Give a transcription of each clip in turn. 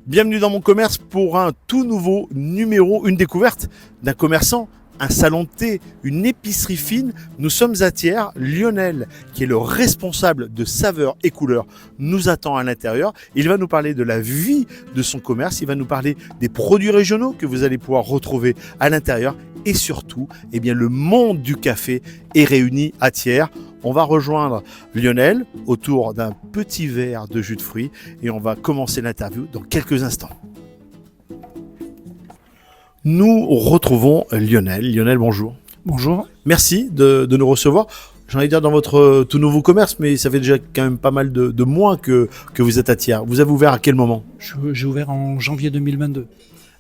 Bienvenue dans mon commerce pour un tout nouveau numéro, une découverte d'un commerçant, un salon de thé, une épicerie fine. Nous sommes à Thiers. Lionel, qui est le responsable de saveurs et couleurs, nous attend à l'intérieur. Il va nous parler de la vie de son commerce, il va nous parler des produits régionaux que vous allez pouvoir retrouver à l'intérieur et surtout, eh bien, le monde du café est réuni à Thiers. On va rejoindre Lionel autour d'un petit verre de jus de fruits et on va commencer l'interview dans quelques instants. Nous retrouvons Lionel. Lionel, bonjour. Bonjour. Merci de nous recevoir. J'ai envie de dire dans votre tout nouveau commerce, mais ça fait déjà quand même pas mal de mois que vous êtes à Thiers. Vous avez ouvert à quel moment ? J'ai ouvert en janvier 2022.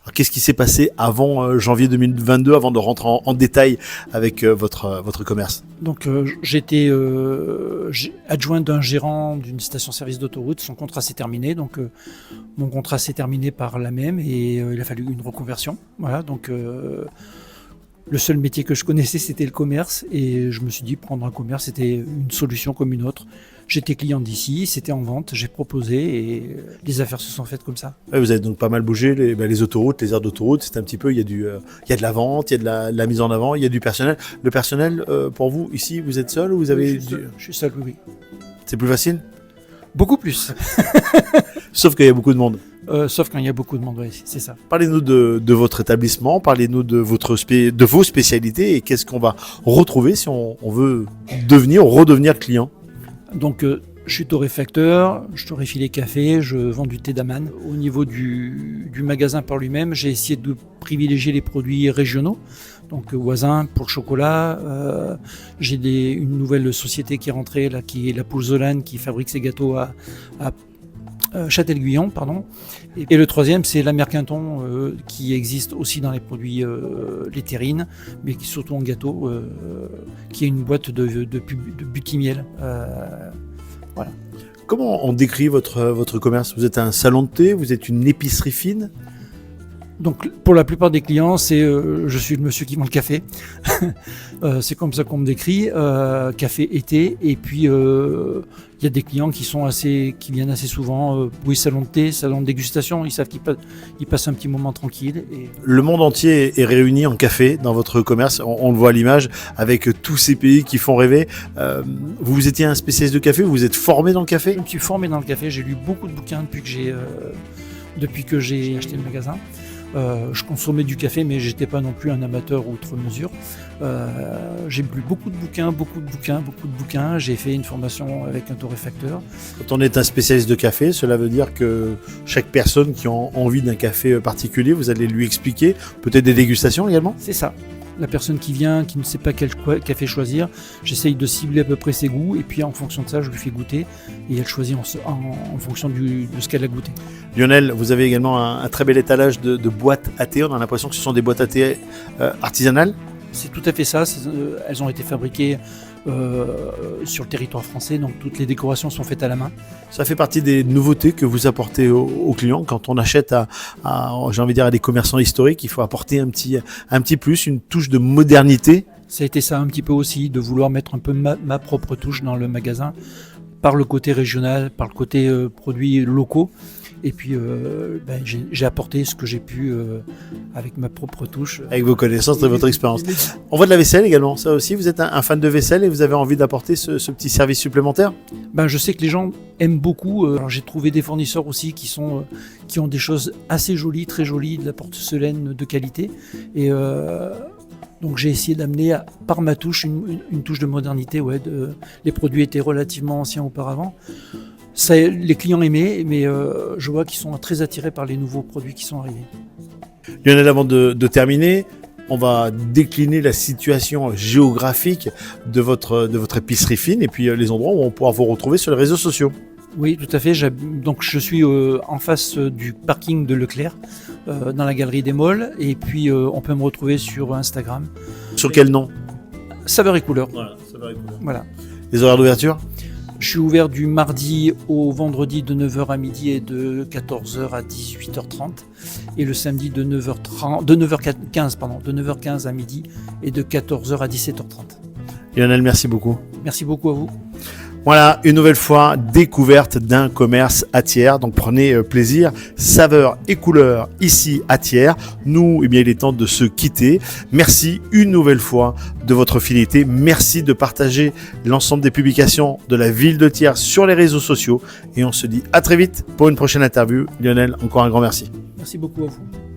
Alors, qu'est-ce qui s'est passé avant janvier 2022, avant de rentrer en détail avec votre commerce ? Donc j'étais adjoint d'un gérant d'une station-service d'autoroute. Son contrat s'est terminé, donc mon contrat s'est terminé par la même et il a fallu une reconversion. Voilà, donc le seul métier que je connaissais, c'était le commerce et je me suis dit prendre un commerce, c'était une solution comme une autre. J'étais client d'ici, c'était en vente, j'ai proposé et les affaires se sont faites comme ça. Ouais, vous avez donc pas mal bougé les autoroutes, les aires d'autoroute. C'est un petit peu, il y a de la vente, il y a de la mise en avant, il y a du personnel. Le personnel, pour vous, ici, vous êtes seul ou vous avez... Je suis seul, oui. C'est plus facile ? Beaucoup plus. Sauf qu'il y a beaucoup de monde. Sauf quand il y a beaucoup de monde, oui, c'est ça. Parlez-nous de votre établissement, parlez-nous de vos spécialités et qu'est-ce qu'on va retrouver si on veut redevenir client. Donc je suis torréfacteur, je torréfie les cafés, je vends du thé d'Aman. Au niveau du magasin par lui-même, j'ai essayé de privilégier les produits régionaux. Donc Voisin pour le chocolat, j'ai une nouvelle société qui est rentrée là, qui est la Pouzzolane, qui fabrique ses gâteaux à Châtel-Guyon, pardon. Et le troisième, c'est la Mercanton, qui existe aussi dans les produits les terrines, mais qui surtout en gâteau, qui est une boîte de Butimiel. Voilà. Comment on décrit votre commerce ? Vous êtes un salon de thé, vous êtes une épicerie fine ? Donc pour la plupart des clients, je suis le monsieur qui vend le café. C'est comme ça qu'on me décrit, café et thé. Et puis il y a des clients qui viennent assez souvent. Oui, salon de thé, salon de dégustation. Ils savent qu'ils passent un petit moment tranquille. Et... Le monde entier est réuni en café dans votre commerce. On le voit à l'image avec tous ces pays qui font rêver. Vous étiez un spécialiste de café, vous vous êtes formé dans le café ? Je me suis formé dans le café. J'ai lu beaucoup de bouquins depuis que j'ai acheté le magasin. Je consommais du café, mais j'étais pas non plus un amateur outre mesure. J'ai lu beaucoup de bouquins. J'ai fait une formation avec un torréfacteur. Quand on est un spécialiste de café, cela veut dire que chaque personne qui a envie d'un café particulier, vous allez lui expliquer, peut-être des dégustations également ? C'est ça. La personne qui vient, qui ne sait pas quel café choisir, j'essaye de cibler à peu près ses goûts et puis en fonction de ça, je lui fais goûter et elle choisit en fonction de ce qu'elle a goûté. Lionel, vous avez également un très bel étalage de boîtes à thé. On a l'impression que ce sont des boîtes à thé artisanales. C'est tout à fait ça. Elles ont été fabriquées sur le territoire français, donc toutes les décorations sont faites à la main. Ça fait partie des nouveautés que vous apportez aux clients. Quand on achète j'ai envie de dire, à des commerçants historiques, il faut apporter un petit plus, une touche de modernité. Ça a été ça un petit peu aussi, de vouloir mettre un peu ma propre touche dans le magasin, par le côté régional, par le côté produits locaux. Et puis j'ai apporté ce que j'ai pu avec ma propre touche. Avec vos connaissances et votre expérience. On voit de la vaisselle également, ça aussi, vous êtes un fan de vaisselle et vous avez envie d'apporter ce petit service supplémentaire ? Je sais que les gens aiment beaucoup. Alors, j'ai trouvé des fournisseurs aussi qui ont des choses assez jolies, très jolies, de la porcelaine de qualité. Et donc j'ai essayé d'amener par ma touche une touche de modernité. Les produits étaient relativement anciens auparavant. Ça, les clients aimaient, mais je vois qu'ils sont très attirés par les nouveaux produits qui sont arrivés. Lionel, avant de terminer, on va décliner la situation géographique de votre épicerie fine et puis les endroits où on pourra vous retrouver sur les réseaux sociaux. Oui, tout à fait. Donc je suis en face du parking de Leclerc, dans la galerie des Molles, et puis on peut me retrouver sur Instagram. Sur quel nom ? Saveurs et couleurs. Voilà, Saveurs et couleurs. Voilà. Les horaires d'ouverture ? Je suis ouvert du mardi au vendredi de 9h à midi et de 14h à 18h30 et le samedi de 9h15 à midi et de 14h à 17h30. Lionel, merci beaucoup. Merci beaucoup à vous. Voilà, une nouvelle fois, découverte d'un commerce à Thiers. Donc prenez plaisir, saveurs et couleurs ici à Thiers. Nous, il est temps de se quitter. Merci une nouvelle fois de votre fidélité. Merci de partager l'ensemble des publications de la ville de Thiers sur les réseaux sociaux. Et on se dit à très vite pour une prochaine interview. Lionel, encore un grand merci. Merci beaucoup à vous.